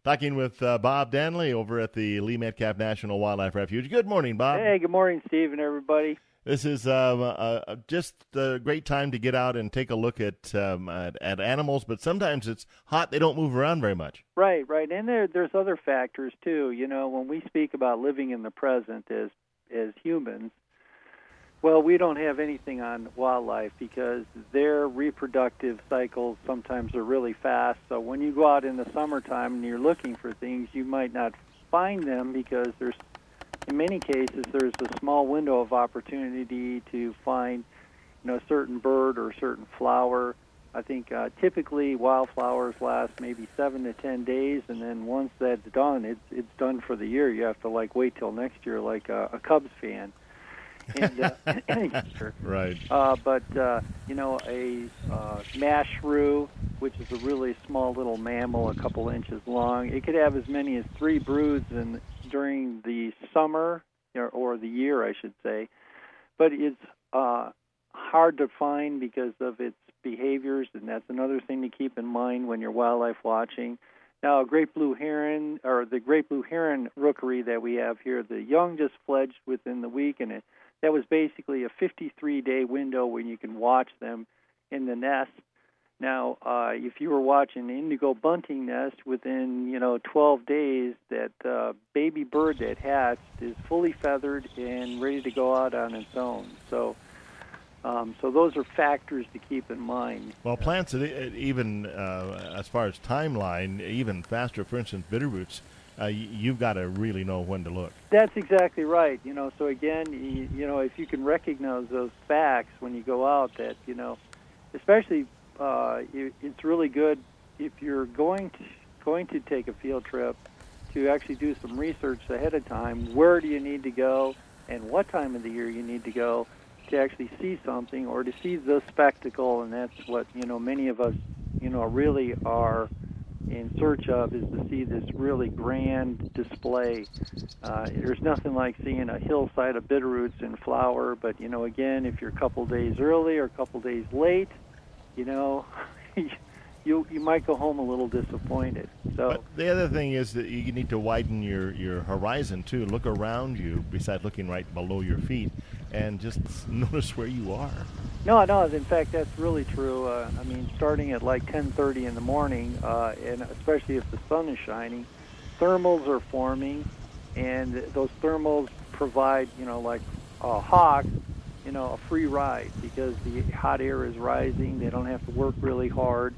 Talking with Bob Danley over at the Lee Metcalf National Wildlife Refuge. Good morning, Bob. Hey, good morning, Steve and everybody. This is just a great time to get out and take a look at animals, but sometimes it's hot. They don't move around very much. Right. And there's other factors, too. You know, when we speak about living in the present as humans, well, we don't have anything on wildlife because their reproductive cycles sometimes are really fast. So when you go out in the summertime and you're looking for things, you might not find them because in many cases there's a small window of opportunity to find, a certain bird or a certain flower. I think typically wildflowers last maybe 7 to 10 days, and then once that's done, it's done for the year. You have to wait till next year, like a Cubs fan. And right. But a mash shrew, which is a really small little mammal, a couple inches long, it could have as many as 3 broods during the summer or the year, I should say. But it's hard to find because of its behaviors, and that's another thing to keep in mind when you're wildlife watching. Now, the great blue heron rookery that we have here, the young just fledged within the week, and that was basically a 53-day window when you can watch them in the nest. Now, if you were watching an indigo bunting nest within, 12 days, that baby bird that hatched is fully feathered and ready to go out on its own. So those are factors to keep in mind. Well, plants, even as far as timeline, even faster, for instance, bitterroots, you've got to really know when to look. That's exactly right. So again, if you can recognize those facts when you go out, that, especially it's really good if you're going to take a field trip to actually do some research ahead of time. Where do you need to go and what time of the year you need to go to actually see something or to see the spectacle, and that's what, many of us, really are in search of, is to see this really grand display. There's nothing like seeing a hillside of bitterroots in flower, but, again, if you're a couple days early or a couple days late, you might go home a little disappointed. So, but the other thing is that you need to widen your horizon, too. Look around you, besides looking right below your feet, and just notice where you are. No, in fact, that's really true. Starting at 10:30 in the morning, and especially if the sun is shining, thermals are forming, and those thermals provide, like a hawk, a free ride because the hot air is rising. They don't have to work really hard.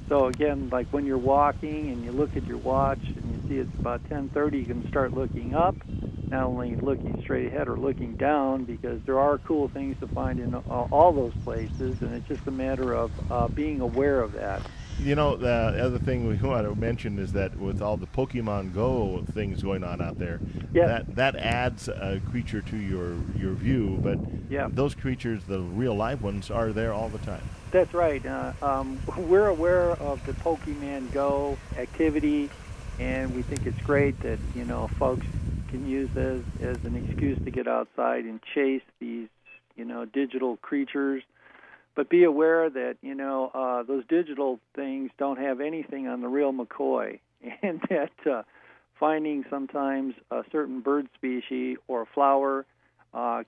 So again, like when you're walking and you look at your watch and you see it's about 10:30, you can start looking up, not only looking straight ahead or looking down, because there are cool things to find in all those places, and it's just a matter of being aware of that. The other thing we want to mention is that with all the Pokemon Go things going on out there, that adds a creature to your view, but those creatures, the real live ones, are there all the time. That's right. We're aware of the Pokemon Go activity, and we think it's great that, folks can use as an excuse to get outside and chase these, digital creatures. But be aware that, those digital things don't have anything on the real McCoy, and that finding sometimes a certain bird species or flower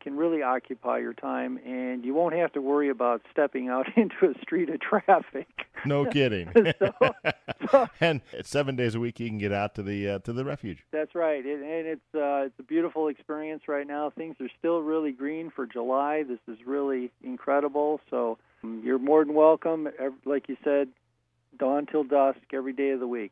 can really occupy your time, and you won't have to worry about stepping out into a street of traffic. No kidding. And 7 days a week you can get out to the refuge. That's right, and it's a beautiful experience right now. Things are still really green for July. This is really incredible. So you're more than welcome. Like you said, dawn till dusk every day of the week.